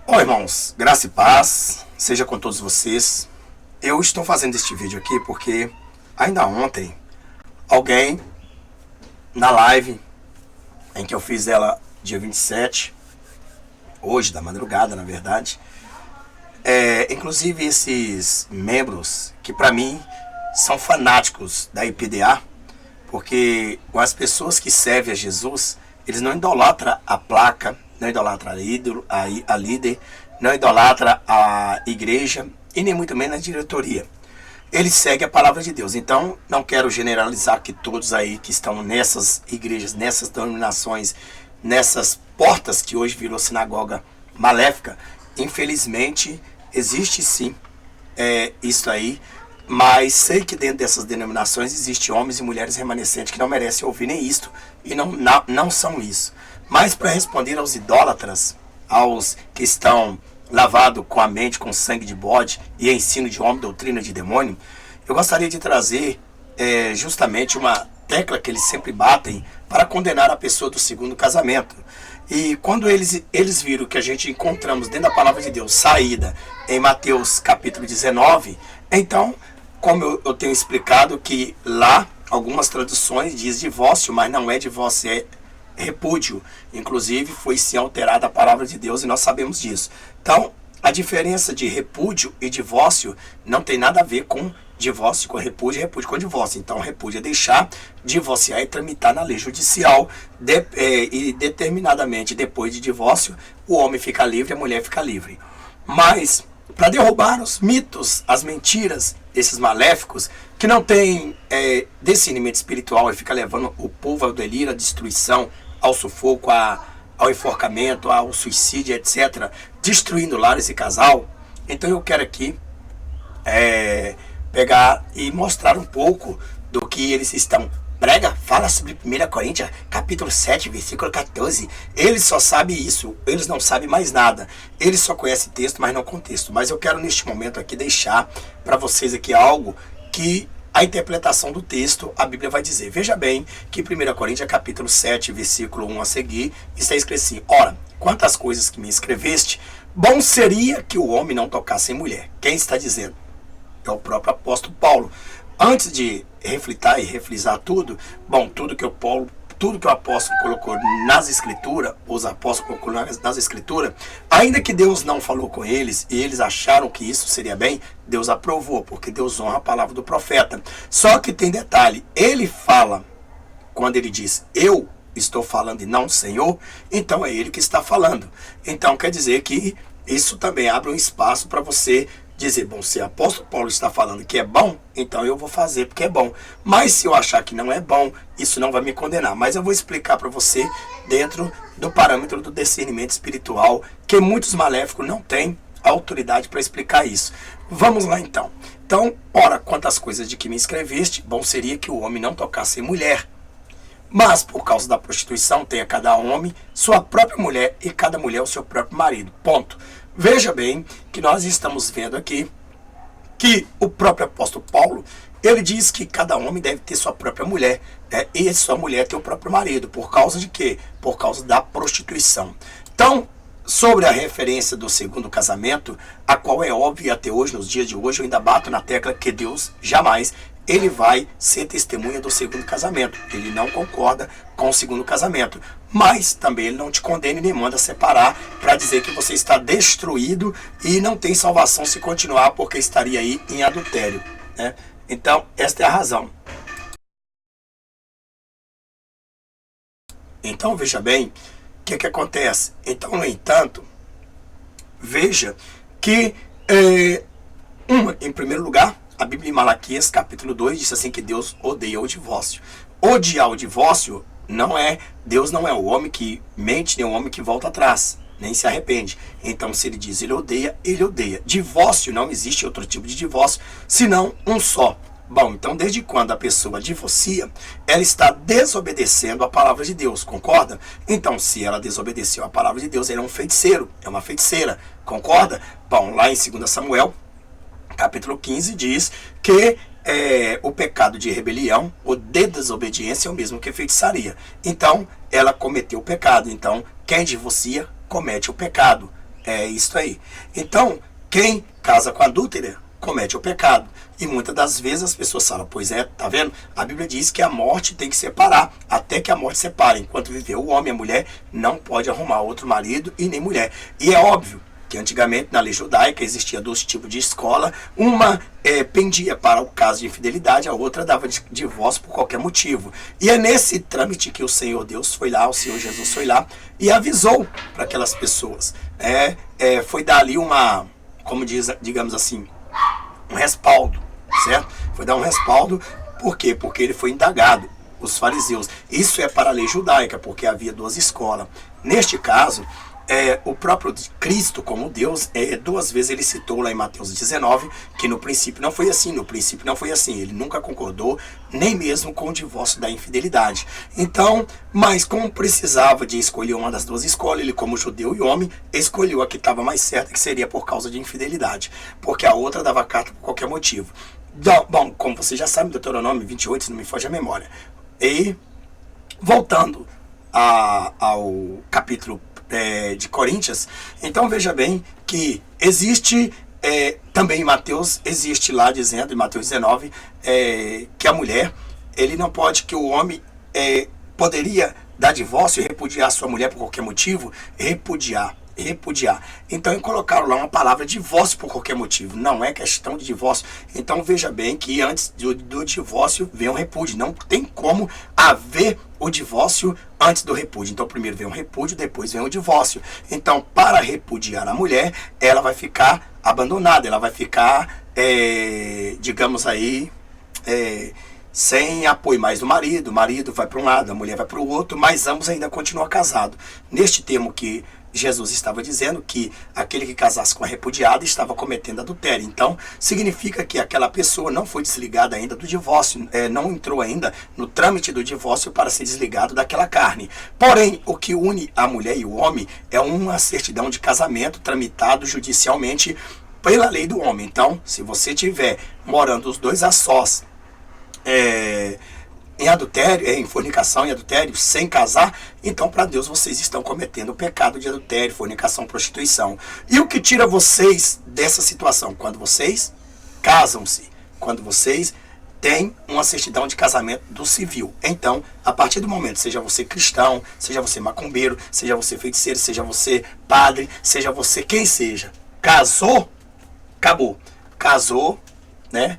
Bom, irmãos, graça e paz seja com todos vocês. Eu estou fazendo este vídeo aqui porque ainda ontem alguém na live em que eu fiz ela dia 27, hoje da madrugada, na verdade, inclusive esses membros que para mim são fanáticos da IPDA, porque as pessoas que servem a Jesus, eles não idolatram a placa, não idolatra a líder, não idolatra a igreja e nem muito menos a diretoria. Ele segue a palavra de Deus. Então, não quero generalizar que todos aí que estão nessas igrejas, nessas denominações, nessas portas que hoje virou sinagoga maléfica, infelizmente existe sim isso aí, mas sei que dentro dessas denominações existem homens e mulheres remanescentes que não merecem ouvir nem isto e não são isso. Mas para responder aos idólatras, aos que estão lavados com a mente, com sangue de bode e ensino de homem, doutrina de demônio, eu gostaria de trazer justamente uma tecla que eles sempre batem para condenar a pessoa do segundo casamento. E quando eles viram que a gente encontramos dentro da palavra de Deus saída em Mateus capítulo 19, então, como eu tenho explicado que lá algumas traduções diz divórcio, mas não é divórcio, é repúdio. Inclusive foi sim alterada a palavra de Deus e nós sabemos disso. Então, a diferença de repúdio e divórcio não tem nada a ver com divórcio com repúdio, repúdio com divórcio. Então, repúdio é deixar, divorciar e tramitar na lei judicial e determinadamente depois de divórcio o homem fica livre, a mulher fica livre. Mas para derrubar os mitos, as mentiras desses maléficos que não têm discernimento espiritual e fica levando o povo ao delírio, à destruição, ao sufoco, ao enforcamento, ao suicídio, etc., destruindo lares e casal. Então eu quero aqui pegar e mostrar um pouco do que eles estão. Fala sobre 1 Coríntios, capítulo 7, versículo 14. Eles só sabem isso, eles não sabem mais nada. Eles só conhecem texto, mas não contexto. Mas eu quero neste momento aqui deixar para vocês aqui algo que a interpretação do texto, a Bíblia vai dizer. Veja bem que 1 Coríntios, capítulo 7, versículo 1 a seguir, está escrito assim: ora, quantas coisas que me escreveste, bom seria que o homem não tocasse em mulher. Quem está dizendo? É o próprio apóstolo Paulo. Antes de refletir e refrisar tudo, tudo que o apóstolo colocou nas escrituras, os apóstolos colocaram nas escrituras, ainda que Deus não falou com eles e eles acharam que isso seria bem, Deus aprovou, porque Deus honra a palavra do profeta. Só que tem detalhe, ele fala, quando ele diz, eu estou falando e não o Senhor, então é ele que está falando. Então quer dizer que isso também abre um espaço para você dizer, se o apóstolo Paulo está falando que é bom, então eu vou fazer porque é bom. Mas se eu achar que não é bom, isso não vai me condenar. Mas eu vou explicar para você dentro do parâmetro do discernimento espiritual, que muitos maléficos não têm autoridade para explicar isso. Vamos lá então. Então, ora, quantas coisas de que me escreveste, bom seria que o homem não tocasse em mulher. Mas, por causa da prostituição, tenha cada homem sua própria mulher e cada mulher o seu próprio marido. Ponto. Veja bem que nós estamos vendo aqui que o próprio apóstolo Paulo, ele diz que cada homem deve ter sua própria mulher, né? E sua mulher ter o próprio marido. Por causa de quê? Por causa da prostituição. Então, sobre a referência do segundo casamento, a qual é óbvia até hoje, nos dias de hoje, eu ainda bato na tecla que Deus jamais ele vai ser testemunha do segundo casamento. Ele não concorda com o segundo casamento. Mas também ele não te condena e nem manda separar para dizer que você está destruído e não tem salvação se continuar porque estaria aí em adultério, né? Então, esta é a razão. Então, veja bem, o que acontece? Então, no entanto, veja que, em primeiro lugar, a Bíblia em Malaquias, capítulo 2, diz assim que Deus odeia o divórcio. Odiar o divórcio Deus não é o homem que mente, nem o homem que volta atrás, nem se arrepende. Então, se ele diz ele odeia, ele odeia. Divórcio, não existe outro tipo de divórcio, senão um só. Então, desde quando a pessoa divorcia, ela está desobedecendo a palavra de Deus, concorda? Então, se ela desobedeceu a palavra de Deus, ele é um feiticeiro, é uma feiticeira, concorda? Lá em 2 Samuel, capítulo 15, diz que o pecado de rebelião ou de desobediência é o mesmo que feitiçaria. Então, ela cometeu o pecado. Então, quem divorcia comete o pecado. É isso aí. Então, quem casa com adúltera comete o pecado. E muitas das vezes as pessoas falam, pois é, tá vendo? A Bíblia diz que a morte tem que separar, até que a morte separe. Enquanto viver o homem e a mulher, não pode arrumar outro marido e nem mulher. E é óbvio que antigamente na lei judaica existia dois tipos de escola. Uma pendia para o caso de infidelidade, a outra dava divórcio por qualquer motivo. E é nesse trâmite que o Senhor Deus foi lá, o Senhor Jesus foi lá e avisou para aquelas pessoas. Foi dar ali uma, como diz, digamos assim, um respaldo, certo? Foi dar um respaldo, por quê? Porque ele foi indagado, os fariseus. Isso é para a lei judaica, porque havia duas escolas. Neste caso, o próprio Cristo, como Deus, duas vezes ele citou lá em Mateus 19, que no princípio não foi assim, ele nunca concordou, nem mesmo com o divórcio da infidelidade. Então, mas como precisava de escolher uma das duas escolas, ele como judeu e homem, escolheu a que estava mais certa, que seria por causa de infidelidade, porque a outra dava carta por qualquer motivo. Bom, como você já sabe, Deuteronômio 28, se não me foge a memória. E, voltando ao capítulo de Coríntios, então veja bem que existe também em Mateus, existe lá dizendo em Mateus 19 que a mulher, ele não pode, que o homem poderia dar divórcio e repudiar sua mulher por qualquer motivo, repudiar. Então colocaram lá uma palavra divórcio por qualquer motivo, não é questão de divórcio. Então veja bem que antes do divórcio vem o repúdio, não tem como haver o divórcio antes do repúdio. Então primeiro vem o repúdio, depois vem o divórcio. Então para repudiar a mulher, ela vai ficar abandonada, ela vai ficar, digamos aí, sem apoio mais do marido. O marido vai para um lado, a mulher vai para o outro, mas ambos ainda continuam casados. Neste termo que Jesus estava dizendo, que aquele que casasse com a repudiada estava cometendo adultério. Então, significa que aquela pessoa não foi desligada ainda do divórcio, não entrou ainda no trâmite do divórcio para ser desligado daquela carne. Porém, o que une a mulher e o homem é uma certidão de casamento tramitado judicialmente pela lei do homem. Então, se você estiver morando os dois a sós, em adultério, em fornicação e adultério, sem casar, então para Deus vocês estão cometendo o pecado de adultério, fornicação, prostituição. E o que tira vocês dessa situação? Quando vocês casam-se, quando vocês têm uma certidão de casamento do civil. Então, a partir do momento, seja você cristão, seja você macumbeiro, seja você feiticeiro, seja você padre, seja você quem seja, casou, acabou. Casou, né?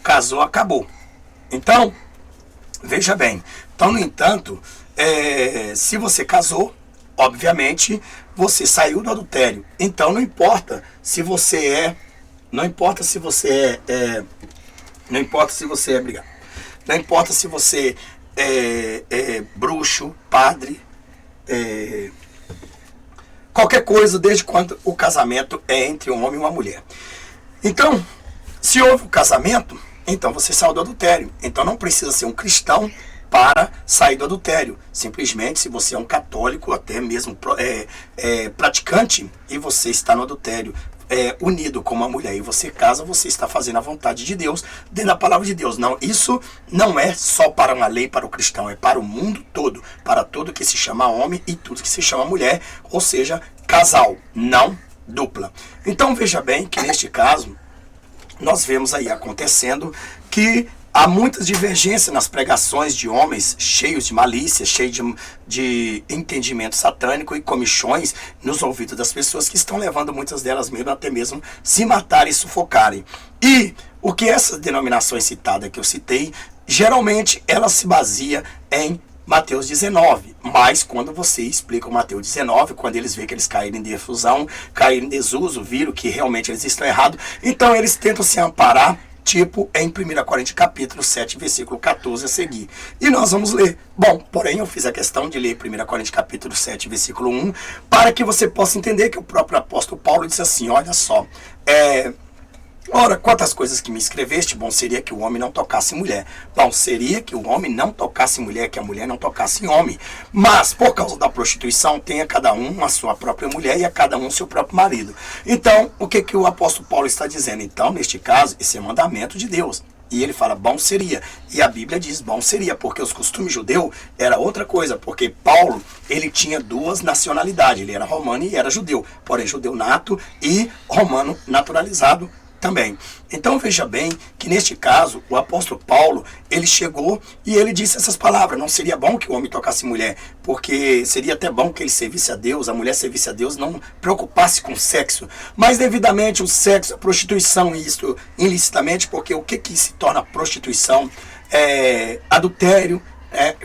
Casou, acabou. Então, veja bem, então, no entanto, se você casou, obviamente, você saiu do adultério. Então, não importa se você é bruxo, padre, qualquer coisa, desde quando o casamento é entre um homem e uma mulher. Então, se houve o casamento, então você saiu do adultério. Então não precisa ser um cristão para sair do adultério. Simplesmente, se você é um católico, até mesmo praticante, e você está no adultério, unido com uma mulher, e você casa, você está fazendo a vontade de Deus, dentro da palavra de Deus. Não, isso não é só para uma lei para o cristão, é para o mundo todo, para tudo que se chama homem e tudo que se chama mulher, ou seja, casal, não dupla. Então veja bem que neste caso, nós vemos aí acontecendo que há muitas divergências nas pregações de homens cheios de malícia, cheios de entendimento satânico e comichões nos ouvidos das pessoas, que estão levando muitas delas mesmo até mesmo se matarem e sufocarem. E o que essas denominações citadas que eu citei, geralmente elas se baseiam em Mateus 19, mas quando você explica o Mateus 19, quando eles veem que eles caíram em defusão, caíram em desuso, viram que realmente eles estão errados, então eles tentam se amparar, tipo em 1 Coríntios capítulo 7, versículo 14 a seguir. E nós vamos ler. Bom, porém eu fiz a questão de ler 1 Coríntios capítulo 7, versículo 1, para que você possa entender que o próprio apóstolo Paulo disse assim, olha só, ora, quantas coisas que me escreveste, bom seria que o homem não tocasse mulher. Bom seria que o homem não tocasse mulher, que a mulher não tocasse homem. Mas, por causa da prostituição, tenha cada um a sua própria mulher e a cada um seu próprio marido. Então, o que o apóstolo Paulo está dizendo? Então, neste caso, esse é mandamento de Deus. E ele fala, bom seria. E a Bíblia diz, bom seria, porque os costumes judeus era outra coisa, porque Paulo, ele tinha duas nacionalidades, ele era romano e era judeu, porém judeu nato e romano naturalizado também. Então veja bem que neste caso, o apóstolo Paulo, ele chegou e ele disse essas palavras, não seria bom que o homem tocasse mulher, porque seria até bom que ele servisse a Deus, a mulher servisse a Deus, não preocupasse com o sexo, mas devidamente o sexo, a prostituição, isso ilicitamente, porque o que se torna prostituição? Adultério,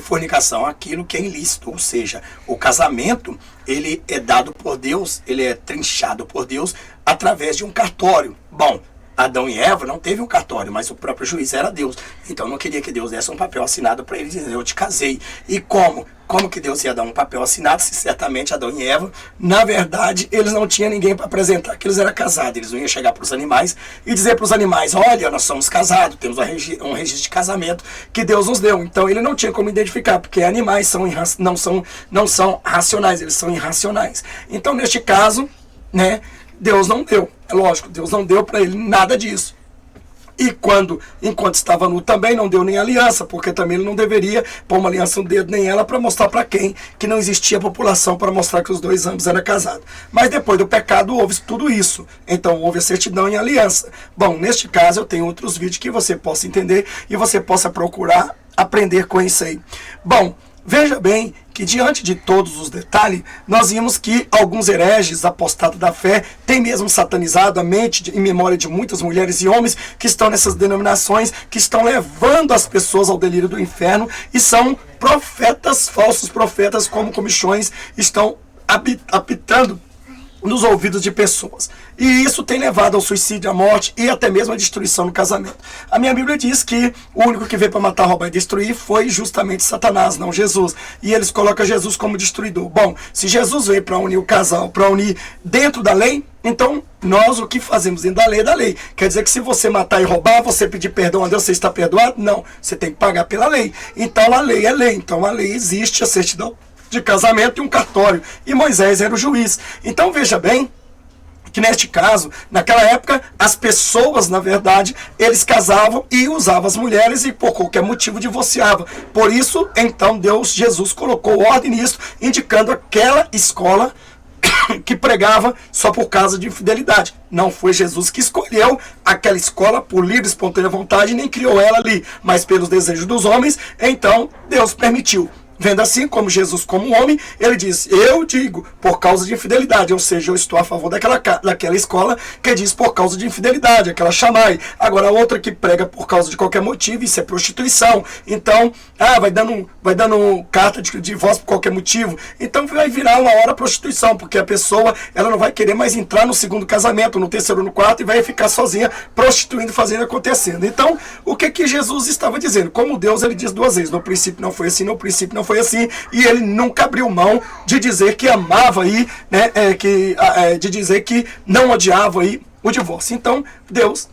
fornicação, aquilo que é ilícito, ou seja, o casamento, ele é dado por Deus, ele é trinchado por Deus através de um cartório. Bom, Adão e Eva não teve um cartório, mas o próprio juiz era Deus. Então não queria que Deus desse um papel assinado para ele dizer, eu te casei. E como? Como que Deus ia dar um papel assinado se certamente Adão e Eva, na verdade, eles não tinham ninguém para apresentar que eles eram casados. Eles não iam chegar para os animais e dizer para os animais, olha, nós somos casados, temos um registro de casamento que Deus nos deu. Então ele não tinha como identificar, porque animais não são racionais, eles são irracionais. Então neste caso, né, Deus não deu. É lógico, Deus não deu para ele nada disso. E enquanto estava nu, também não deu nem aliança, porque também ele não deveria pôr uma aliança no dedo nem ela para mostrar para quem que não existia população para mostrar que os dois ambos eram casados. Mas depois do pecado houve tudo isso. Então houve a certidão em aliança. Bom, neste caso eu tenho outros vídeos que você possa entender e você possa procurar aprender com isso aí. Bom, veja bem que diante de todos os detalhes, nós vimos que alguns hereges apostados da fé têm mesmo satanizado a mente e memória de muitas mulheres e homens que estão nessas denominações, que estão levando as pessoas ao delírio do inferno e são profetas, falsos profetas, como comichões estão apitando nos ouvidos de pessoas. E isso tem levado ao suicídio, à morte e até mesmo à destruição no casamento. A minha Bíblia diz que o único que veio para matar, roubar e destruir foi justamente Satanás, não Jesus. E eles colocam Jesus como destruidor. Bom, se Jesus veio para unir o casal, para unir dentro da lei, então nós o que fazemos dentro da lei é da lei. Quer dizer que se você matar e roubar, você pedir perdão a Deus, você está perdoado? Não, você tem que pagar pela lei. Então a lei é lei. Então a lei existe, a certidão de casamento e um cartório. E Moisés era o juiz. Então veja bem que neste caso, naquela época, as pessoas, na verdade, eles casavam e usavam as mulheres e por qualquer motivo divorciavam. Por isso, então, Jesus colocou ordem nisso, indicando aquela escola que pregava só por causa de infidelidade. Não foi Jesus que escolheu aquela escola por livre e espontânea vontade, nem criou ela ali, mas pelos desejos dos homens, então Deus permitiu. Vendo assim, como Jesus como homem, ele diz, eu digo, por causa de infidelidade, ou seja, eu estou a favor daquela escola que diz por causa de infidelidade, aquela chamai. Agora a outra que prega por causa de qualquer motivo, isso é prostituição. Então, vai dando carta de divórcio por qualquer motivo. Então vai virar uma hora prostituição, porque a pessoa, ela não vai querer mais entrar no segundo casamento, no terceiro, no quarto, e vai ficar sozinha, prostituindo, fazendo acontecendo. Então, o que que Jesus estava dizendo? Como Deus, ele diz duas vezes, no princípio não foi assim, no princípio não foi assim, e ele nunca abriu mão de dizer que amava aí, né, de dizer que não odiava aí o divórcio. Então, Deus,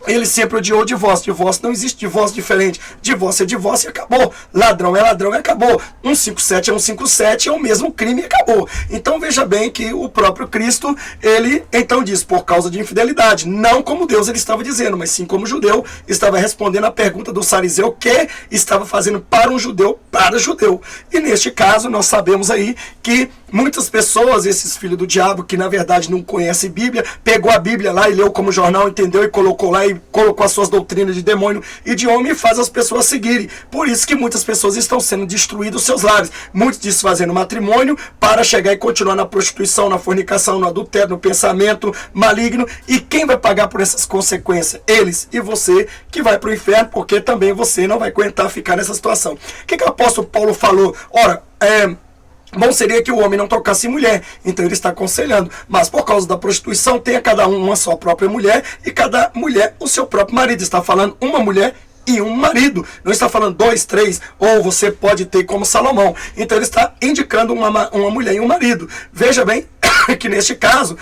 ele sempre odiou o divórcio. Divórcio não existe divórcio diferente. Divórcio é divórcio e acabou. Ladrão é ladrão e acabou. 157 é 157, é o mesmo crime e acabou. Então veja bem que o próprio Cristo, ele então diz por causa de infidelidade. Não como Deus ele estava dizendo, mas sim como judeu estava respondendo a pergunta do fariseu que estava fazendo para um judeu, para judeu. E neste caso nós sabemos aí que muitas pessoas, esses filhos do diabo, que na verdade não conhecem Bíblia, pegou a Bíblia lá e leu como jornal, entendeu? E colocou lá e colocou as suas doutrinas de demônio e de homem e faz as pessoas seguirem. Por isso que muitas pessoas estão sendo destruídas os seus lares. Muitos desfazendo matrimônio para chegar e continuar na prostituição, na fornicação, no adultério, no pensamento maligno. E quem vai pagar por essas consequências? Eles e você, que vai para o inferno, porque também você não vai aguentar ficar nessa situação. O que o apóstolo Paulo falou? Ora, bom seria que o homem não tocasse em mulher, então ele está aconselhando, mas por causa da prostituição, tenha cada um uma só própria mulher e cada mulher o seu próprio marido. Está falando uma mulher e um marido, não está falando 2, 3, ou você pode ter como Salomão. Então ele está indicando uma mulher e um marido. Veja bem que neste caso,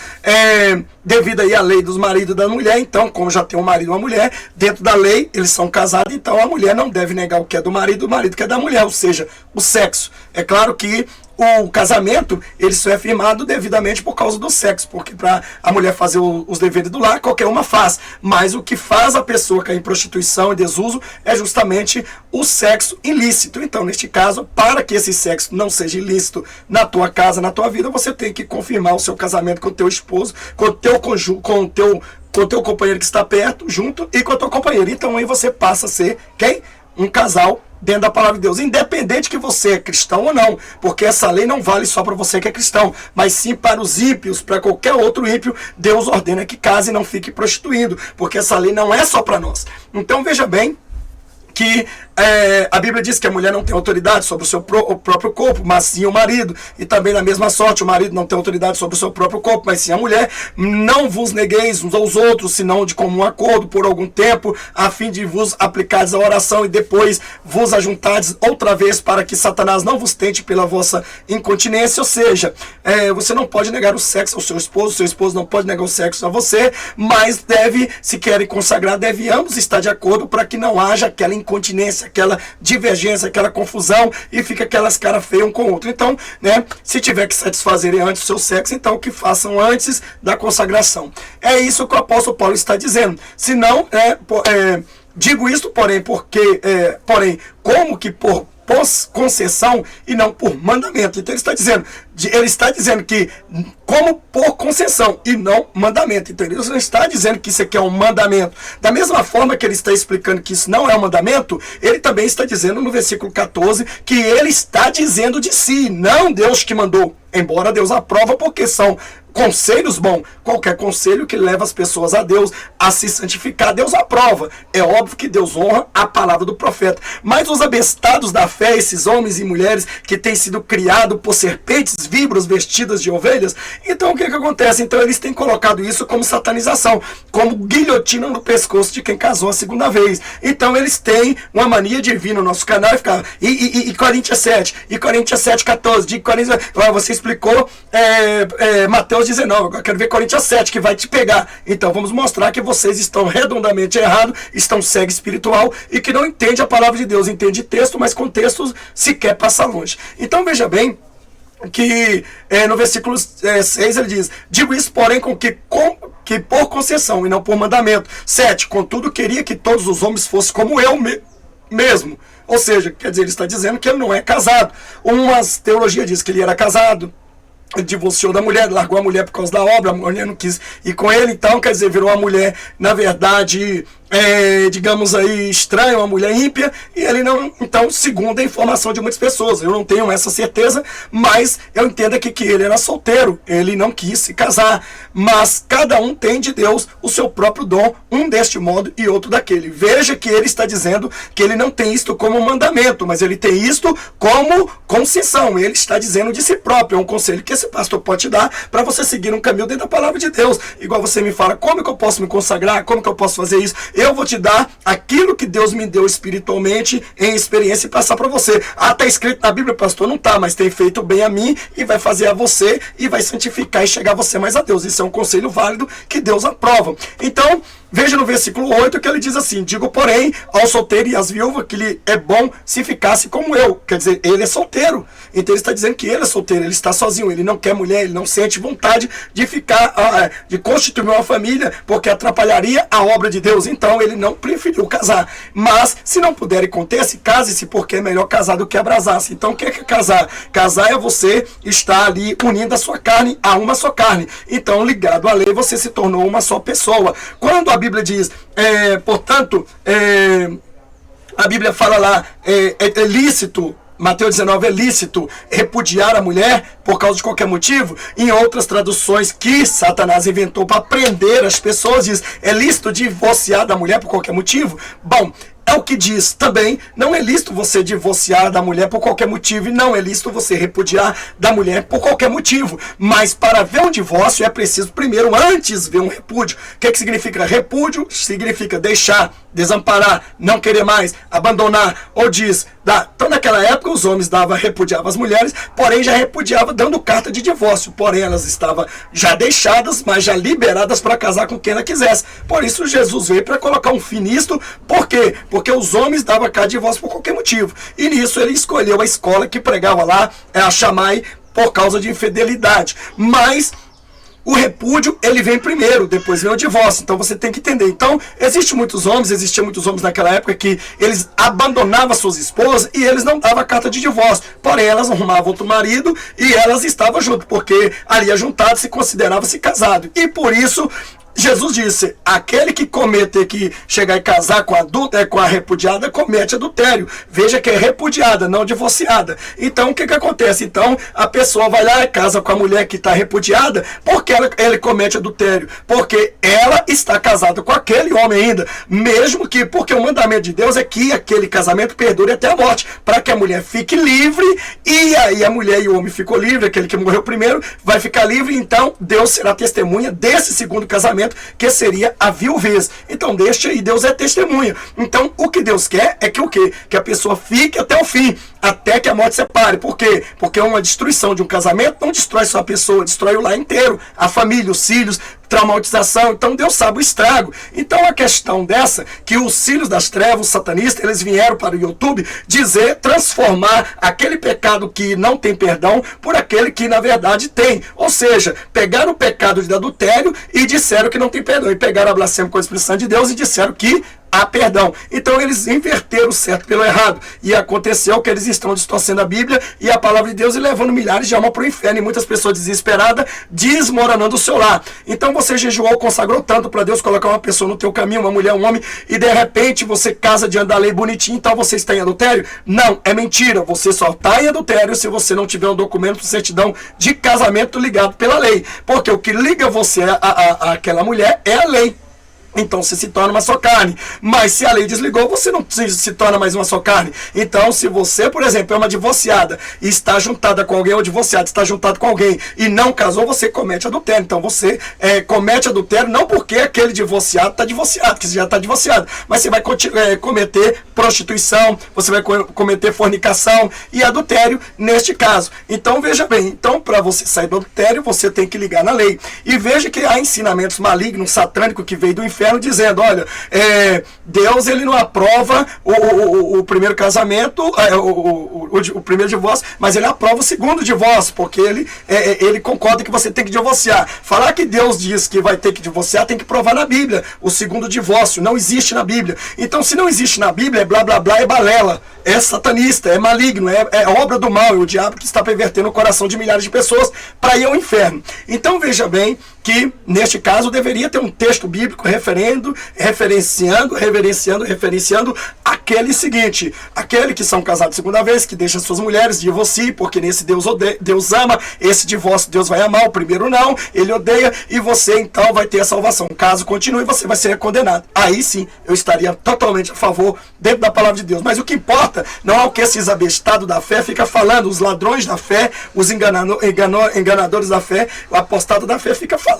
devido aí à lei dos maridos e da mulher, então, como já tem um marido e uma mulher, dentro da lei, eles são casados, então a mulher não deve negar o que é do marido que é da mulher, ou seja, o sexo. É claro que o casamento, ele só é firmado devidamente por causa do sexo, porque para a mulher fazer os deveres do lar, qualquer uma faz, mas o que faz a pessoa cair em prostituição e desuso é justamente o sexo ilícito. Então, neste caso, para que esse sexo não seja ilícito na tua casa, na tua vida, você tem que confirmar o seu casamento com o teu esposo, com o teu cônjuge, com o teu companheiro que está perto, junto, e com a tua companheira. Então aí você passa a ser quem? Um casal dentro da palavra de Deus, independente que você é cristão ou não, porque essa lei não vale só para você que é cristão, mas sim para os ímpios, para qualquer outro ímpio. Deus ordena que case e não fique prostituindo, porque essa lei não é só para nós. Então veja bem que a Bíblia diz que a mulher não tem autoridade sobre o seu próprio corpo, mas sim o marido. E também na mesma sorte, o marido não tem autoridade sobre o seu próprio corpo, mas sim a mulher. Não vos negueis uns aos outros, senão de comum acordo por algum tempo, a fim de vos aplicardes a oração e depois vos ajuntardes outra vez, para que Satanás não vos tente pela vossa incontinência. Ou seja, você não pode negar o sexo ao seu esposo não pode negar o sexo a você, mas se querem consagrar, deve ambos estar de acordo para que não haja aquela incontinência, aquela divergência, aquela confusão, e fica aquelas caras feias um com o outro. Então, se tiver que satisfazerem antes o seu sexo, então que façam antes da consagração. É isso que o apóstolo Paulo está dizendo. Se não, digo isto, porém, como que por concessão e não por mandamento. Então ele está dizendo que como por concessão e não mandamento. Então ele não está dizendo que isso aqui é um mandamento. Da mesma forma que ele está explicando que isso não é um mandamento, ele também está dizendo no versículo 14 que ele está dizendo de si, não Deus que mandou. Embora Deus aprova, porque são conselhos bons. Qualquer conselho que leva as pessoas a Deus, a se santificar, Deus aprova. É óbvio que Deus honra a palavra do profeta. Mas os abestados da fé, esses homens e mulheres que têm sido criados por serpentes, víboras vestidas de ovelhas, então o que acontece? Então eles têm colocado isso como satanização, como guilhotina no pescoço de quem casou a segunda vez. Então eles têm uma mania de vir no nosso canal e ficar, e Coríntios 7, e Coríntios 7, 14, de Coríntios, você explicou Mateus 19, agora quero ver Coríntios 7, que vai te pegar. Então vamos mostrar que vocês estão redondamente errados, estão cego espiritual e que não entende a palavra de Deus, entende texto, mas com textos sequer passa longe. Então veja bem que no versículo 6 ele diz: digo isso, porém, que por concessão e não por mandamento. 7, contudo queria que todos os homens fossem como eu mesmo. Ou seja, quer dizer, ele está dizendo que ele não é casado. Umas teologias diz que ele era casado, divorciou da mulher, largou a mulher por causa da obra, a mulher não quis ir com ele, então, quer dizer, virou uma mulher, na verdade, digamos aí, estranha, uma mulher ímpia, e ele não, então, segundo a informação de muitas pessoas, eu não tenho essa certeza, mas eu entendo aqui que ele era solteiro, ele não quis se casar, mas cada um tem de Deus o seu próprio dom, um deste modo e outro daquele. Veja que ele está dizendo que ele não tem isto como mandamento, mas ele tem isto como concessão, ele está dizendo de si próprio, é um conselho que esse pastor pode te dar para você seguir um caminho dentro da palavra de Deus. Igual você me fala, como que eu posso me consagrar, como que eu posso fazer isso? Eu vou te dar aquilo que Deus me deu espiritualmente, em experiência, e passar para você. Ah, está escrito na Bíblia, pastor? Não está, mas tem feito bem a mim e vai fazer a você e vai santificar e chegar você mais a Deus. Isso é um conselho válido que Deus aprova. Então, veja no versículo 8 que ele diz assim: digo, porém, ao solteiro e às viúvas que lhe é bom se ficasse como eu. Quer dizer, ele é solteiro. Então ele está dizendo que ele é solteiro, ele está sozinho, ele não quer mulher, ele não sente vontade de ficar, de constituir uma família, porque atrapalharia a obra de Deus. Então ele não preferiu casar. Mas, se não puder acontecer, case-se, porque é melhor casar do que abrasar-se. Então o que é casar? Casar é você estar ali unindo a sua carne a uma só carne. Então, ligado à lei, você se tornou uma só pessoa. Quando a Bíblia diz, portanto, a Bíblia fala lá, é lícito, Mateus 19, é lícito repudiar a mulher por causa de qualquer motivo. Em outras traduções que Satanás inventou para prender as pessoas, diz, é lícito divorciar da mulher por qualquer motivo. Bom, é o que diz também, não é lícito você divorciar da mulher por qualquer motivo, e não é lícito você repudiar da mulher por qualquer motivo. Mas para ver um divórcio é preciso primeiro, antes, ver um repúdio. O que significa repúdio? Significa deixar desamparar, não querer mais, abandonar, ou diz, então naquela época os homens repudiavam as mulheres, porém já repudiava dando carta de divórcio, porém elas estavam já deixadas, mas já liberadas para casar com quem ela quisesse. Por isso Jesus veio para colocar um fim nisto. Por quê? Porque os homens davam carta de divórcio por qualquer motivo, e nisso ele escolheu a escola que pregava lá, a Shammai, por causa de infidelidade. Mas o repúdio, ele vem primeiro, depois vem o divórcio. Então você tem que entender. Então, existiam muitos homens naquela época que eles abandonavam suas esposas e eles não davam carta de divórcio. Porém, elas arrumavam outro marido e elas estavam juntas, porque ali ajuntado se considerava-se casado. E por isso Jesus disse, aquele que que chegar e casar com a adulta, com a repudiada, comete adultério. Veja que é repudiada, não divorciada. Então, o que acontece? Então, a pessoa vai lá e casa com a mulher que está repudiada, porque ele comete adultério. Porque ela está casada com aquele homem ainda. Porque o mandamento de Deus é que aquele casamento perdure até a morte, para que a mulher fique livre, e aí a mulher e o homem ficou livre, aquele que morreu primeiro vai ficar livre, então Deus será testemunha desse segundo casamento, que seria a viuvez. Então deixa aí, Deus é testemunha. Então o que Deus quer é que o quê? Que a pessoa fique até o fim, até que a morte separe. Por quê? Porque uma destruição de um casamento não destrói só a pessoa, destrói o lar inteiro, a família, os filhos, traumatização. Então Deus sabe o estrago. Então a questão dessa, que os filhos das trevas, os satanistas, eles vieram para o YouTube transformar aquele pecado que não tem perdão por aquele que na verdade tem. Ou seja, pegaram o pecado de adultério e disseram que não tem perdão, e pegaram a blasfêmia com a expressão de Deus e disseram que há perdão. Então eles inverteram o certo pelo errado, e aconteceu que eles estão distorcendo a Bíblia e a palavra de Deus e levando milhares de almas para o inferno, e muitas pessoas desesperadas, desmoronando o seu lar. Então você jejuou, consagrou tanto para Deus colocar uma pessoa no teu caminho, uma mulher, um homem, e de repente você casa diante da lei bonitinho, então você está em adultério? Não, é mentira. Você só está em adultério se você não tiver um documento de certidão de casamento ligado pela lei, porque o que liga você àquela mulher é a lei. Então você se torna uma só carne. Mas se a lei desligou, você não se torna mais uma só carne. Então se você, por exemplo, é uma divorciada e está juntada com alguém, ou divorciado está juntado com alguém e não casou, você comete adultério. Então você comete adultério não porque aquele divorciado está divorciado, que já está divorciado, mas você vai cometer prostituição, você vai cometer fornicação e adultério neste caso. Então veja bem, então para você sair do adultério, você tem que ligar na lei. E veja que há ensinamentos malignos, satânicos, que veio do inferno, dizendo, olha, Deus ele não aprova o primeiro casamento, o primeiro divórcio, mas ele aprova o segundo divórcio, porque ele concorda que você tem que divorciar. Falar que Deus diz que vai ter que divorciar, tem que provar na Bíblia. O segundo divórcio não existe na Bíblia. Então, se não existe na Bíblia, é blá blá blá, é balela, é satanista, é maligno, é obra do mal, é o diabo que está pervertendo o coração de milhares de pessoas para ir ao inferno. Então veja bem que, neste caso, deveria ter um texto bíblico referenciando aquele seguinte: aquele que são casados segunda vez, que deixa suas mulheres, divorcie, porque nesse Deus ama, esse divórcio Deus vai amar, o primeiro não, ele odeia, e você então vai ter a salvação. Caso continue, você vai ser condenado. Aí sim, eu estaria totalmente a favor dentro da palavra de Deus. Mas o que importa não é o que esses abestados da fé fica falando, os ladrões da fé, os enganadores da fé, o apostado da fé fica falando.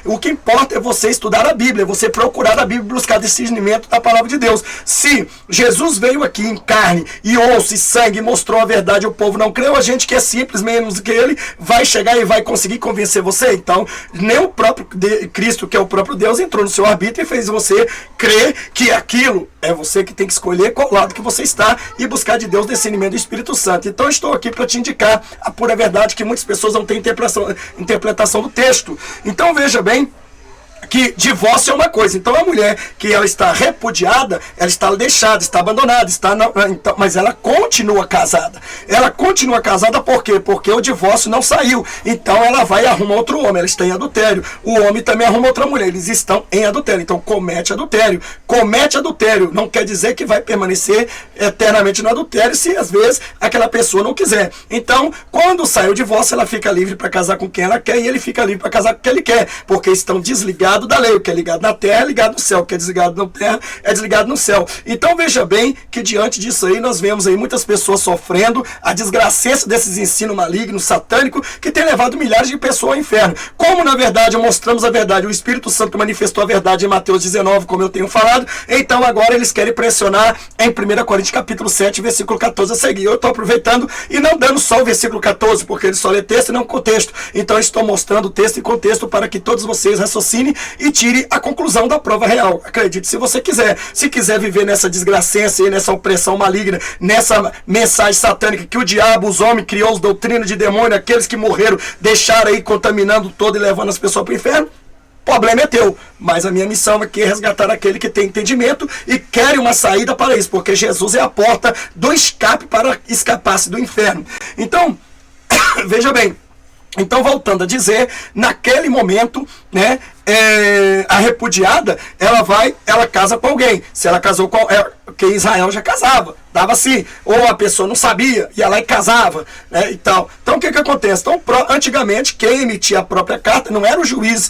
O que importa é você estudar a Bíblia, você procurar a Bíblia, buscar discernimento da palavra de Deus. Se Jesus veio aqui em carne e osso e sangue e mostrou a verdade, o povo não creu, a gente que é simples menos que ele vai chegar e vai conseguir convencer você. Então nem o próprio Cristo, que é o próprio Deus, entrou no seu arbítrio e fez você crer que aquilo é você que tem que escolher qual lado que você está e buscar de Deus discernimento do Espírito Santo. Então eu estou aqui para te indicar a pura verdade, que muitas pessoas não têm interpretação do texto. Então veja bem que divórcio é uma coisa. Então a mulher que ela está repudiada, ela está deixada, está abandonada, mas ela continua casada. Ela continua casada por quê? Porque o divórcio não saiu. Então ela vai e arruma outro homem, ela está em adultério. O homem também arruma outra mulher, eles estão em adultério. Então comete adultério. Comete adultério não quer dizer que vai permanecer eternamente no adultério, se às vezes aquela pessoa não quiser. Então quando sai o divórcio, ela fica livre para casar com quem ela quer, e ele fica livre para casar com quem ele quer, porque estão desligados desligado da lei. O que é ligado na terra é ligado no céu. O que é desligado na terra é desligado no céu. Então veja bem que diante disso aí nós vemos aí muitas pessoas sofrendo a desgraceça desses ensinos malignos, satânicos, que tem levado milhares de pessoas ao inferno. Como na verdade mostramos a verdade, o Espírito Santo manifestou a verdade em Mateus 19, como eu tenho falado, então agora eles querem pressionar em 1 Coríntios capítulo 7, versículo 14 a seguir. Eu estou aproveitando e não dando só o versículo 14, porque ele só lê texto e não contexto. Então eu estou mostrando texto e contexto para que todos vocês raciocinem e tirem a conclusão da prova real. Acredite se você quiser. Se quiser viver nessa desgracencia, nessa opressão maligna, nessa mensagem satânica que o diabo, os homens, criou as doutrinas de demônio, aqueles que morreram, deixaram aí contaminando todo e levando as pessoas para o inferno, o problema é teu, mas a minha missão aqui é resgatar aquele que tem entendimento e quer uma saída para isso, porque Jesus é a porta do escape para escapar-se do inferno. Então, veja bem, então voltando a dizer, naquele momento, né, a repudiada, ela casa com alguém. Se ela casou com que Israel já casava, dava assim, ou a pessoa não sabia, ia lá e casava, né, e tal. Então o que acontece? Então, antigamente, quem emitia a própria carta não era o juiz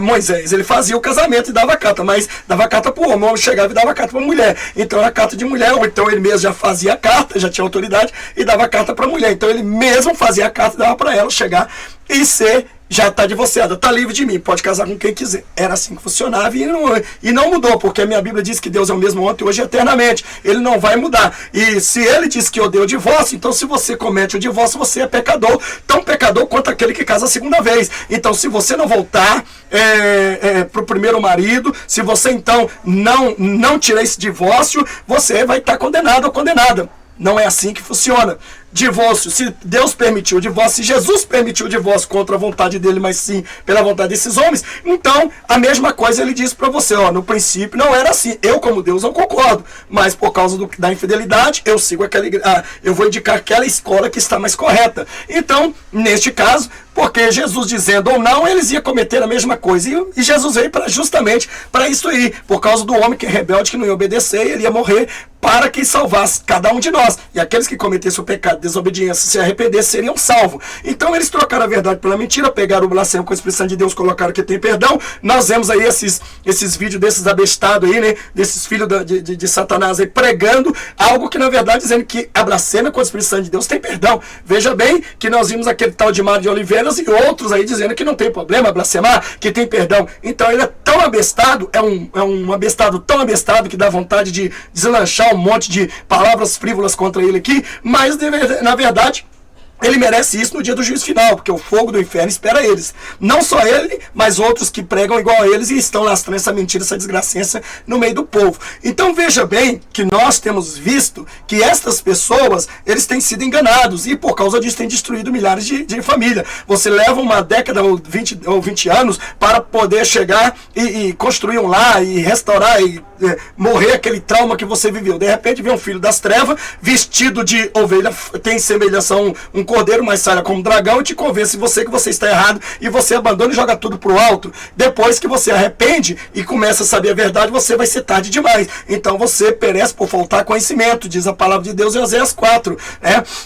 Moisés, ele fazia o casamento e dava carta, mas dava carta para o homem chegava e dava carta para a mulher. Então era carta de mulher, ou então ele mesmo já fazia a carta, já tinha autoridade e dava carta para a mulher. Então ele mesmo fazia a carta e dava para ela chegar e ser, já está divorciada, está livre de mim, pode casar com quem quiser. Era assim que funcionava e não mudou, porque a minha Bíblia diz que Deus é o mesmo ontem, hoje e eternamente. Ele não vai mudar. E se ele diz que odeia o divórcio, então se você comete o divórcio, você é pecador. Tão pecador quanto aquele que casa a segunda vez. Então se você não voltar para o primeiro marido, se você então não tirar esse divórcio, você vai estar condenado ou condenada. Não é assim que funciona. Divórcio, se Deus permitiu o divórcio, se Jesus permitiu o divórcio contra a vontade dele, mas sim pela vontade desses homens, então a mesma coisa ele diz para você, ó, no princípio não era assim, eu como Deus não concordo, mas por causa da infidelidade, eu sigo eu vou indicar aquela escola que está mais correta. Então, neste caso, porque Jesus dizendo ou não, eles iam cometer a mesma coisa, e Jesus veio justamente para isso aí, por causa do homem que é rebelde, que não ia obedecer, ele ia morrer para que salvasse cada um de nós, e aqueles que cometessem o pecado, desobediência, se arrependessem, seriam salvos. Então eles trocaram a verdade pela mentira, pegaram o blasfemo com a expressão de Deus, colocaram que tem perdão. Nós vemos aí esses vídeos desses abestados aí, né, desses filhos de Satanás aí, pregando algo que na verdade dizendo que a blasfêmia com a expressão de Deus tem perdão. Veja bem que nós vimos aquele tal de Mário de Oliveiras e outros aí dizendo que não tem problema blasfemar, que tem perdão. Então ele é tão abestado, é um abestado tão abestado que dá vontade de deslanchar um monte de palavras frívolas contra ele aqui, mas na verdade ele merece isso no dia do juízo final, porque o fogo do inferno espera eles. Não só ele, mas outros que pregam igual a eles e estão lastrando essa mentira, essa desgracencia no meio do povo. Então veja bem que nós temos visto que estas pessoas, eles têm sido enganados e por causa disso têm destruído milhares de famílias. Você leva uma década ou 20 anos para poder chegar e construir um lar e restaurar e morrer aquele trauma que você viveu. De repente vem um filho das trevas, vestido de ovelha, tem semelhança a um cordeiro, mas sai como dragão e te convence que você está errado e você abandona e joga tudo pro alto. Depois que você arrepende e começa a saber a verdade, você vai ser tarde demais. Então você perece por faltar conhecimento, diz a palavra de Deus em Oséias 4.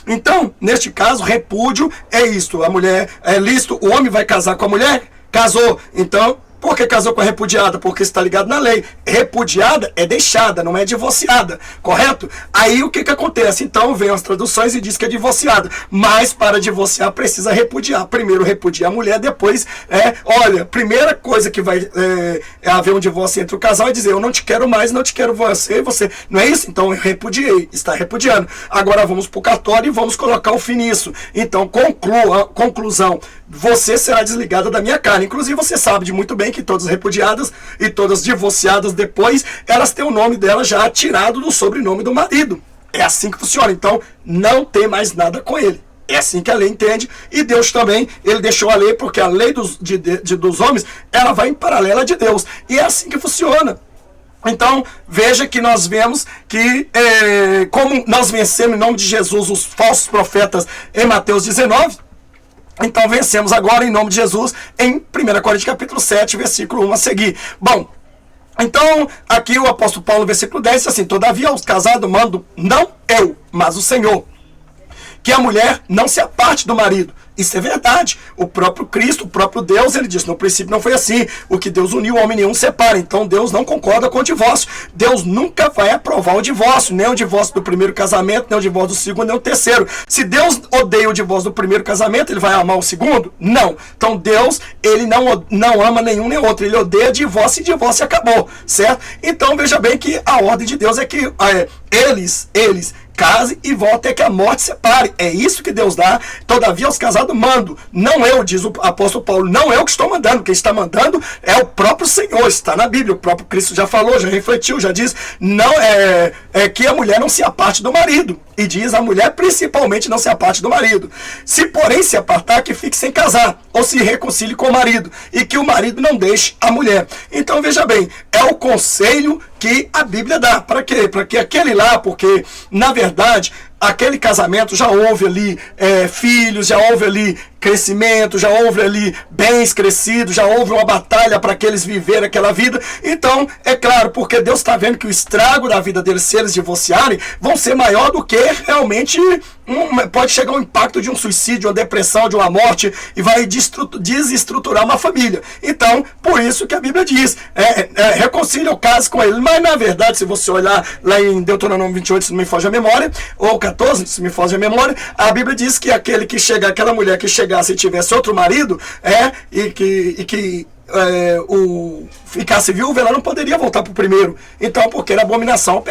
Então, neste caso, repúdio é isto. A mulher é lícito, o homem vai casar com a mulher, casou. Então, por que casou com a repudiada? Porque está ligado na lei. Repudiada é deixada, não é divorciada, correto? Aí o que acontece? Então vem as traduções e diz que é divorciada. Mas para divorciar precisa repudiar. Primeiro repudia a mulher, depois olha, primeira coisa que vai haver um divórcio entre o casal é dizer, eu não te quero mais, não te quero você. Não é isso? Então eu repudiei, está repudiando. Agora vamos para o cartório e vamos colocar o fim nisso. Então conclusão, você será desligada da minha carne. Inclusive você sabe muito bem que todas repudiadas e todas divorciadas depois, elas têm o nome dela já tirado do sobrenome do marido. É assim que funciona. Então, não tem mais nada com ele. É assim que a lei entende. E Deus também, ele deixou a lei, porque a lei dos homens, ela vai em paralela de Deus. E é assim que funciona. Então, veja que nós vemos que, como nós vencemos em nome de Jesus os falsos profetas em Mateus 19, então vencemos agora em nome de Jesus em 1 Coríntios capítulo 7, versículo 1 a seguir. Bom, então aqui o apóstolo Paulo no versículo 10 diz assim, todavia aos casados mando, não eu, mas o Senhor, que a mulher não se aparte do marido, Isso é verdade. O próprio Cristo, o próprio Deus, ele disse, no princípio não foi assim. O que Deus uniu, o homem nenhum separa. Então Deus não concorda com o divórcio. Deus nunca vai aprovar o divórcio, nem o divórcio do primeiro casamento, nem o divórcio do segundo, nem o terceiro. Se Deus odeia o divórcio do primeiro casamento, ele vai amar o segundo? Não. Então Deus, ele não ama nenhum nem outro. Ele odeia divórcio e divórcio acabou, certo? Então veja bem que a ordem de Deus é que eles case e volte até que a morte separe. É isso que Deus dá. Todavia, os casados mando. Não eu, diz o apóstolo Paulo, não eu que estou mandando. Quem está mandando é o próprio Senhor. Está na Bíblia. O próprio Cristo já falou, já refletiu, já diz não é que a mulher não se aparte do marido. E diz a mulher principalmente não se aparte do marido. Se porém se apartar, que fique sem casar, ou se reconcilie com o marido, e que o marido não deixe a mulher. Então veja bem, é o conselho que a Bíblia dá. Para quê? Para que aquele lá, porque na verdade aquele casamento já houve ali filhos, já houve ali crescimento, já houve ali bens crescidos, já houve uma batalha para que eles viverem aquela vida. Então, é claro, porque Deus está vendo que o estrago da vida deles, se eles divorciarem, vão ser maior do que realmente pode chegar um impacto de um suicídio, uma depressão, de uma morte, e vai desestruturar uma família. Então, por isso que a Bíblia diz, reconcilia o caso com ele. Mas, na verdade, se você olhar lá em Deuteronômio 28, se não me foge a memória, ou 14, se me foge a memória, a Bíblia diz que aquela mulher que chegasse e tivesse outro marido, ficasse viúva, ela não poderia voltar para o primeiro. Então, porque era abominação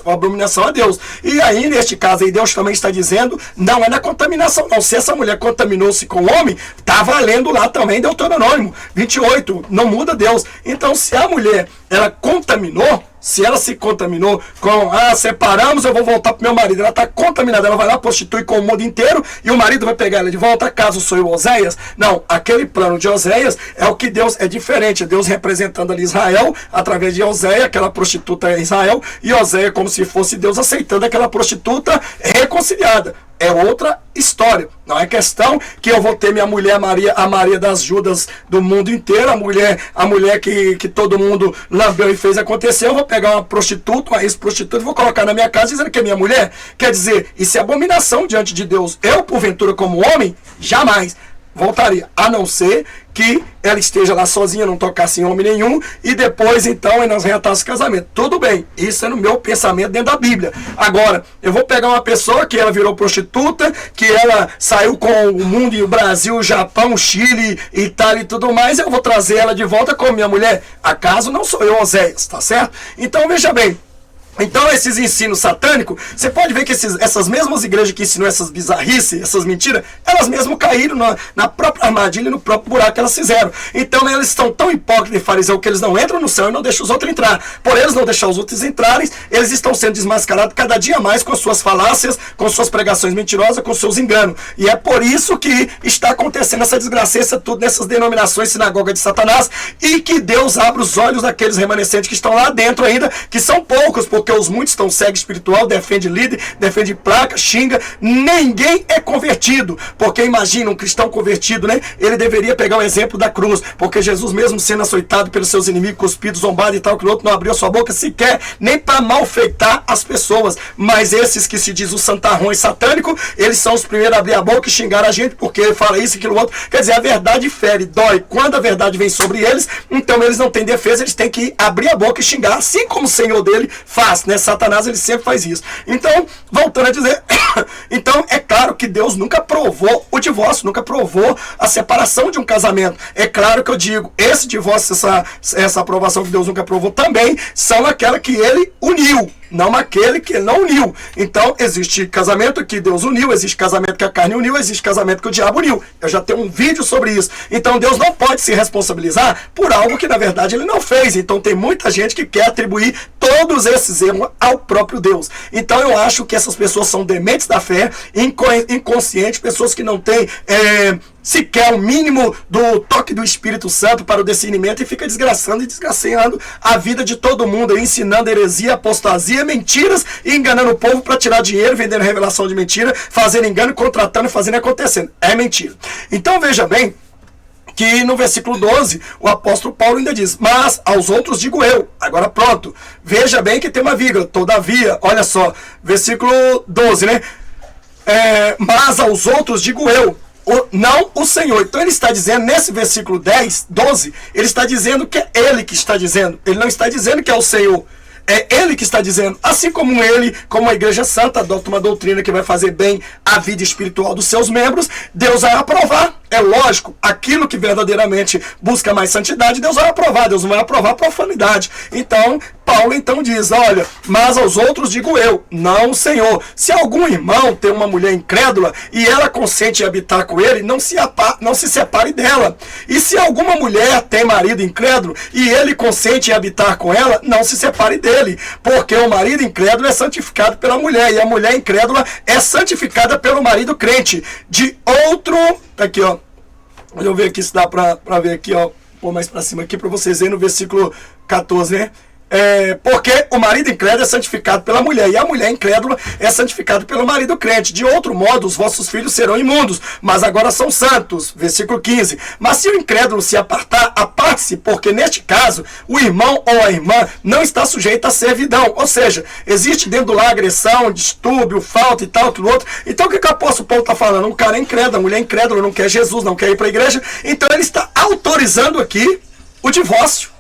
abominação a Deus. E aí, neste caso aí, Deus também está dizendo, não é na contaminação, não. Se essa mulher contaminou-se com o homem, está valendo lá também Deuteronômio 28, não muda Deus. Então, se a mulher, ela contaminou, se ela se contaminou com, separamos, eu vou voltar pro meu marido, ela está contaminada, ela vai lá, prostitui com o mundo inteiro, e o marido vai pegar ela de volta, caso sou eu, Oséias? Não, aquele plano de Oséias é o que Deus, é diferente, Deus representando ali Israel, através de Oséia, aquela prostituta é Israel, e Oséia como se fosse Deus aceitando aquela prostituta reconciliada. É outra história. Não é questão que eu vou ter minha mulher a Maria das Judas do mundo inteiro, a mulher que todo mundo lambeu e fez acontecer. Eu vou pegar uma prostituta, uma ex-prostituta, e vou colocar na minha casa dizendo que é minha mulher. Quer dizer, isso é abominação diante de Deus. Eu, porventura, como homem, jamais voltaria, a não ser que ela esteja lá sozinha, não tocasse em homem nenhum, e depois então nós reatasse o casamento. Tudo bem, isso é no meu pensamento dentro da Bíblia. Agora, eu vou pegar uma pessoa que ela virou prostituta, que ela saiu com o mundo, o Brasil, o Japão, o Chile, Itália e tudo mais, eu vou trazer ela de volta como minha mulher? Acaso não sou eu, Oséias, tá certo? Então veja bem, então esses ensinos satânicos, você pode ver que essas mesmas igrejas que ensinam essas bizarrices, essas mentiras, elas mesmo caíram na própria armadilha, no próprio buraco que elas fizeram. Então eles estão tão hipócritas e fariseus que eles não entram no céu e não deixam os outros entrar. Por eles não deixar os outros entrarem, eles estão sendo desmascarados cada dia mais com suas falácias, com suas pregações mentirosas, com seus enganos. E é por isso que está acontecendo essa desgraceça tudo nessas denominações, sinagoga de Satanás, e que Deus abra os olhos daqueles remanescentes que estão lá dentro ainda, que são poucos, porque os muitos estão cegos espiritual, defende líder, defende placa, xinga, ninguém é convertido, porque imagina um cristão convertido, né? Ele deveria pegar o exemplo da cruz, porque Jesus mesmo sendo açoitado pelos seus inimigos, cuspido, zombado e tal, que o outro não abriu sua boca sequer, nem para malfeitar as pessoas, mas esses que se diz o santarrão e satânico, eles são os primeiros a abrir a boca e xingar a gente, porque fala isso, aquilo, outro, quer dizer, a verdade fere, dói, quando a verdade vem sobre eles, então eles não têm defesa, eles têm que abrir a boca e xingar, assim como o Senhor dele faz, né? Satanás, ele sempre faz isso. Então, voltando a dizer, então é claro que Deus nunca provou o divórcio, nunca provou a separação de um casamento. É claro que eu digo, esse divórcio, essa aprovação que Deus nunca provou também, são aquela que ele uniu, não aquele que ele não uniu. Então, existe casamento que Deus uniu, existe casamento que a carne uniu, existe casamento que o diabo uniu. Eu já tenho um vídeo sobre isso. Então, Deus não pode se responsabilizar por algo que, na verdade, ele não fez. Então, tem muita gente que quer atribuir todos esses erros ao próprio Deus. Então, eu acho que essas pessoas são dementes da fé, inconscientes, pessoas que não têm sequer o mínimo do toque do Espírito Santo para o discernimento, e fica desgraçando e desgraçando a vida de todo mundo, ensinando heresia, apostasia, mentiras, e enganando o povo para tirar dinheiro, vendendo revelação de mentira, fazendo engano, contratando e fazendo acontecendo. É mentira. Então veja bem que no versículo 12, o apóstolo Paulo ainda diz, mas aos outros digo eu. Agora pronto, veja bem que tem uma vírgula, todavia, olha só, versículo 12, né? Mas aos outros digo eu, não o Senhor. Então ele está dizendo, nesse versículo 10, 12, ele está dizendo que é ele que está dizendo. Ele não está dizendo que é o Senhor. É ele que está dizendo, assim como ele, como a Igreja Santa adota uma doutrina que vai fazer bem à vida espiritual dos seus membros, Deus vai aprovar. É lógico, aquilo que verdadeiramente busca mais santidade, Deus vai aprovar, Deus não vai aprovar a profanidade. Então, Paulo então diz, olha, mas aos outros digo eu, não o Senhor. Se algum irmão tem uma mulher incrédula e ela consente em habitar com ele, não se separe dela. E se alguma mulher tem marido incrédulo e ele consente em habitar com ela, não se separe dele. Porque o marido incrédulo é santificado pela mulher e a mulher incrédula é santificada pelo marido crente. De outro, aqui ó, deixa eu ver aqui se dá pra ver aqui ó, pôr mais pra cima aqui pra vocês verem no versículo 14, né? Porque o marido incrédulo é santificado pela mulher, e a mulher incrédula é santificada pelo marido crente. De outro modo, os vossos filhos serão imundos, mas agora são santos. Versículo 15. Mas se o incrédulo se apartar, aparte-se, porque neste caso, o irmão ou a irmã não está sujeito à servidão. Ou seja, existe dentro do lar agressão, distúrbio, falta e tal, tudo outro. Então o que o apóstolo Paulo está falando? Um cara é incrédulo, a mulher é incrédula, não quer Jesus, não quer ir para a igreja. Então ele está autorizando aqui o divórcio.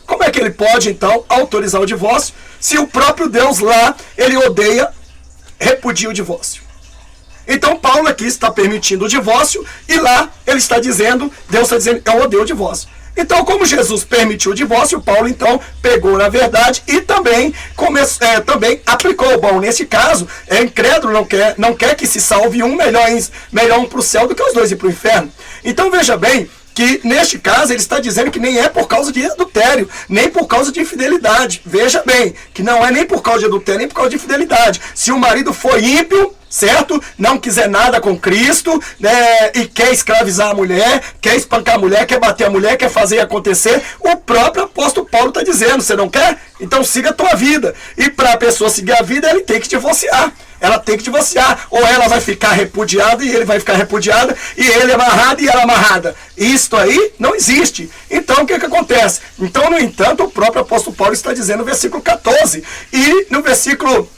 Como é que ele pode, então, autorizar o divórcio se o próprio Deus lá, ele odeia, repudia o divórcio? Então, Paulo aqui está permitindo o divórcio e lá ele está dizendo, Deus está dizendo, eu odeio o divórcio. Então, como Jesus permitiu o divórcio, Paulo, então, pegou na verdade e também, também aplicou. Bom, nesse caso, é incrédulo, não quer que se salve um, melhor um para o céu do que os dois ir para o inferno. Então, veja bem, que neste caso ele está dizendo que nem é por causa de adultério, nem por causa de infidelidade. Veja bem, que não é nem por causa de adultério, nem por causa de infidelidade. Se o marido for ímpio, certo? Não quiser nada com Cristo, né? E quer escravizar a mulher, quer espancar a mulher, quer bater a mulher, quer fazer acontecer, o próprio apóstolo Paulo está dizendo, você não quer? Então siga a tua vida. E para a pessoa seguir a vida, ele tem que divorciar. Ela tem que divorciar, ou ela vai ficar repudiada e ele vai ficar repudiado, e ele amarrado e ela amarrada. Isto aí não existe. Então o que acontece? Então, no entanto, o próprio apóstolo Paulo está dizendo no versículo 14 e no versículo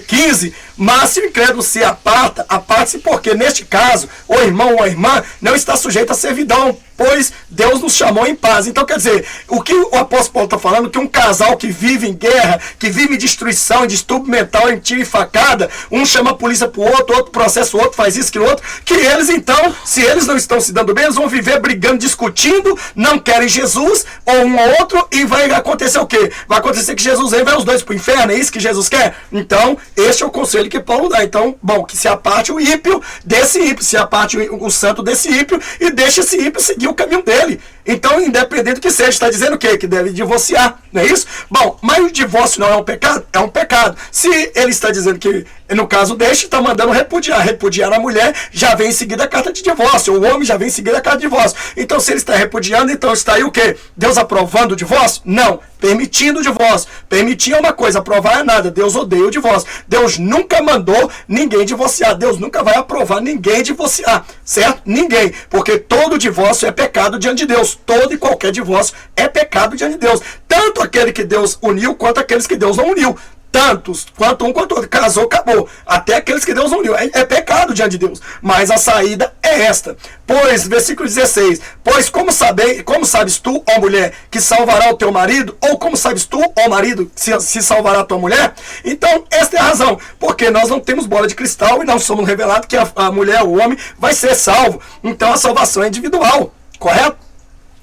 15, mas se o incrédulo se aparta, aparte-se, porque neste caso, o irmão ou a irmã não está sujeito à servidão, pois Deus nos chamou em paz. Então, quer dizer, o que o apóstolo Paulo está falando, que um casal que vive em guerra, que vive em destruição, em distúrbio mental, em tiro e facada, um chama a polícia para o outro, outro processa o outro, faz isso, aquilo outro, que eles então, se eles não estão se dando bem, eles vão viver brigando, discutindo, não querem Jesus, ou um ou outro, e vai acontecer o quê? Vai acontecer que Jesus aí vai os dois para o inferno, é isso que Jesus quer? Então, este é o conselho que Paulo dá. Então, bom, que se aparte o ímpio desse ímpio, se aparte o santo desse ímpio, e deixe esse ímpio seguir o caminho dele. Então, independente do que seja, está dizendo o quê? Que deve divorciar, não é isso? Bom, mas o divórcio não é um pecado? É um pecado. Se ele está dizendo que, no caso deste, está mandando repudiar a mulher, já vem em seguida a carta de divórcio, o homem já vem em seguida a carta de divórcio. Então, se ele está repudiando, então está aí o quê? Deus aprovando o divórcio? Não. Permitindo o divórcio. Permitir é uma coisa, aprovar é nada. Deus odeia o divórcio. Deus nunca mandou ninguém divorciar. Deus nunca vai aprovar ninguém divorciar, certo? Ninguém. Porque todo divórcio é pecado diante de Deus. Todo e qualquer divórcio é pecado diante de Deus. Tanto aquele que Deus uniu, quanto aqueles que Deus não uniu. Tantos, quanto um, quanto outro. Casou, acabou. Até aqueles que Deus não uniu. É pecado diante de Deus. Mas a saída é esta. Pois, versículo 16. Pois como sabes tu, ó mulher, que salvará o teu marido? Ou como sabes tu, ó marido, se salvará a tua mulher? Então, esta é a razão. Porque nós não temos bola de cristal e não somos revelados que a mulher, o homem, vai ser salvo. Então, a salvação é individual. Correto?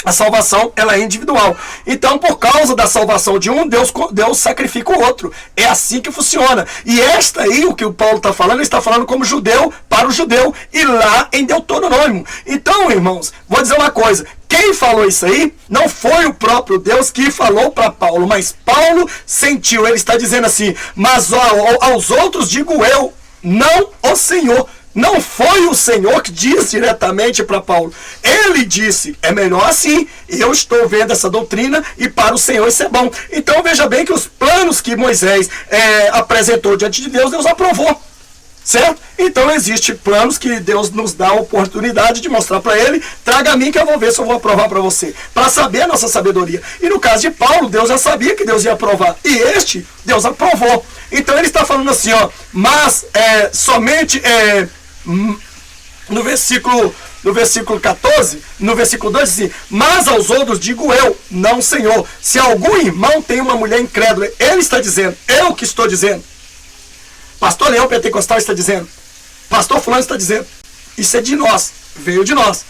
A salvação, ela é individual. Então, por causa da salvação de um, Deus sacrifica o outro. É assim que funciona. E esta aí, o que o Paulo está falando, ele está falando como judeu para o judeu. E lá em Deuteronômio. Então, irmãos, vou dizer uma coisa. Quem falou isso aí não foi o próprio Deus que falou para Paulo. Mas Paulo sentiu. Ele está dizendo assim, mas aos outros digo eu, não o Senhor. Não foi o Senhor que disse diretamente para Paulo. Ele disse, é melhor assim, eu estou vendo essa doutrina e para o Senhor isso é bom. Então veja bem que os planos que Moisés apresentou diante de Deus, Deus aprovou. Certo? Então existem planos que Deus nos dá a oportunidade de mostrar para ele, traga a mim que eu vou ver se eu vou aprovar para você, para saber a nossa sabedoria. E no caso de Paulo, Deus já sabia que Deus ia aprovar, e Deus aprovou. Então ele está falando assim, ó, mas somente no versículo 14, no versículo 2, diz assim: mas aos outros digo eu, não Senhor. Se algum irmão tem uma mulher incrédula, ele está dizendo, eu que estou dizendo. Pastor Leão Pentecostal está dizendo, pastor fulano está dizendo. Isso é de nós, veio de nós.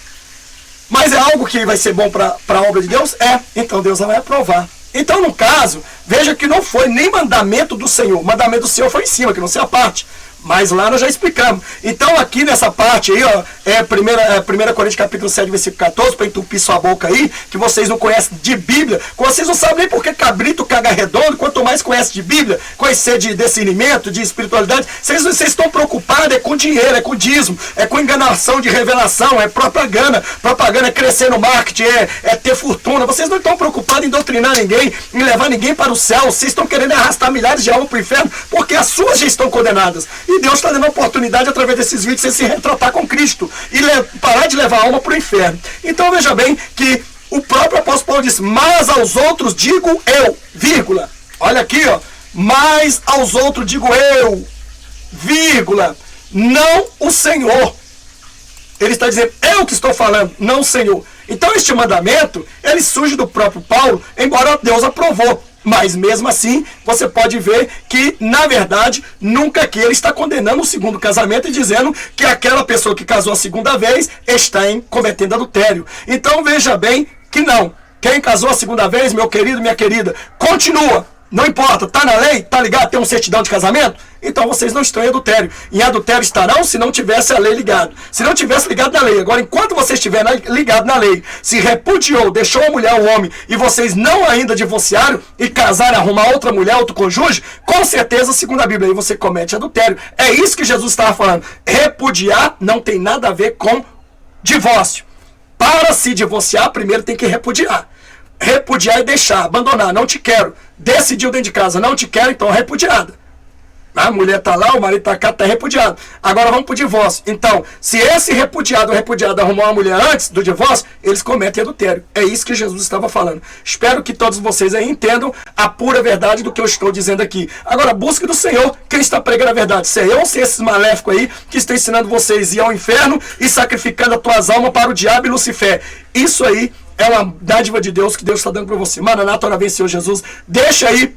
Mas é algo que vai ser bom para a obra de Deus? É, então Deus vai aprovar. Então, no caso, veja que não foi nem mandamento do Senhor. O mandamento do Senhor foi em cima, que não sei a parte. Mas lá nós já explicamos. Então aqui nessa parte aí, ó, 1 Coríntios capítulo 7, versículo 14, para entupir sua boca aí, que vocês não conhecem de Bíblia, vocês não sabem nem porque cabrito caga redondo, quanto mais conhece de Bíblia, conhecer de discernimento, de espiritualidade, vocês estão preocupados com dinheiro, é com dízimo, é com enganação de revelação, é propaganda é crescer no marketing, é ter fortuna. Vocês não estão preocupados em doutrinar ninguém, em levar ninguém para o céu, vocês estão querendo arrastar milhares de almas para o inferno, porque as suas já estão condenadas. E Deus está dando a oportunidade, através desses vídeos, de você se retratar com Cristo e parar de levar a alma para o inferno. Então veja bem que o próprio apóstolo Paulo diz, mas aos outros digo eu, vírgula. Olha aqui, ó. Mas aos outros digo eu, vírgula. Não o Senhor. Ele está dizendo, eu que estou falando, não o Senhor. Então este mandamento, ele surge do próprio Paulo, embora Deus aprovou. Mas mesmo assim, você pode ver que, na verdade, nunca que ele está condenando o segundo casamento e dizendo que aquela pessoa que casou a segunda vez está cometendo adultério. Então veja bem que não. Quem casou a segunda vez, meu querido, minha querida, continua. Não importa, tá na lei, tá ligado, tem um certidão de casamento? Então vocês não estão em adultério. Em adultério estarão se não tivesse a lei ligado. Se não tivesse ligado na lei. Agora, enquanto você estiver ligado na lei, se repudiou, deixou a mulher, o homem, e vocês não ainda divorciaram e casaram, arrumar outra mulher, outro cônjuge, com certeza, segundo a Bíblia, aí você comete adultério. É isso que Jesus estava falando. Repudiar não tem nada a ver com divórcio. Para se divorciar, primeiro tem que repudiar. Repudiar é deixar, abandonar, não te quero. Decidiu dentro de casa, não te quero, então repudiada. A mulher está lá, o marido está cá, está repudiado. Agora vamos para o divórcio. Então, se esse repudiado ou repudiada arrumou uma mulher antes do divórcio, eles cometem adultério. É isso que Jesus estava falando. Espero que todos vocês aí entendam a pura verdade do que eu estou dizendo aqui. Agora, busque do Senhor quem está pregando a verdade. Se é eu ou se é esses maléficos aí que estão ensinando vocês a ir ao inferno e sacrificando as tuas almas para o diabo e Lucifer. Isso aí é uma dádiva de Deus que Deus está dando para você. Maranata, ora vem, Senhor Jesus. Deixa aí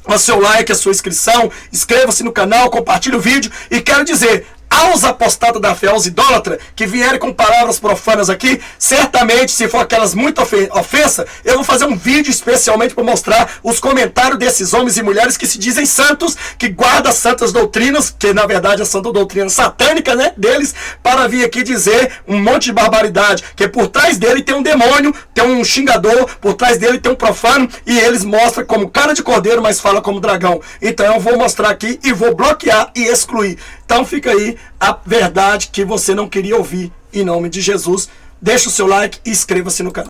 o seu like, a sua inscrição, inscreva-se no canal, compartilhe o vídeo. E quero dizer, aos apostados da fé, aos idólatras, que vierem com palavras profanas aqui, certamente, se for aquelas muito ofensa, eu vou fazer um vídeo especialmente para mostrar os comentários desses homens e mulheres que se dizem santos, que guardam santas doutrinas, que na verdade a santa doutrina satânica, né, deles, para vir aqui dizer um monte de barbaridade, que por trás dele tem um demônio, tem um xingador, por trás dele tem um profano, e eles mostram como cara de cordeiro, mas fala como dragão. Então eu vou mostrar aqui e vou bloquear e excluir. Então fica aí a verdade que você não queria ouvir, em nome de Jesus. Deixa o seu like e inscreva-se no canal.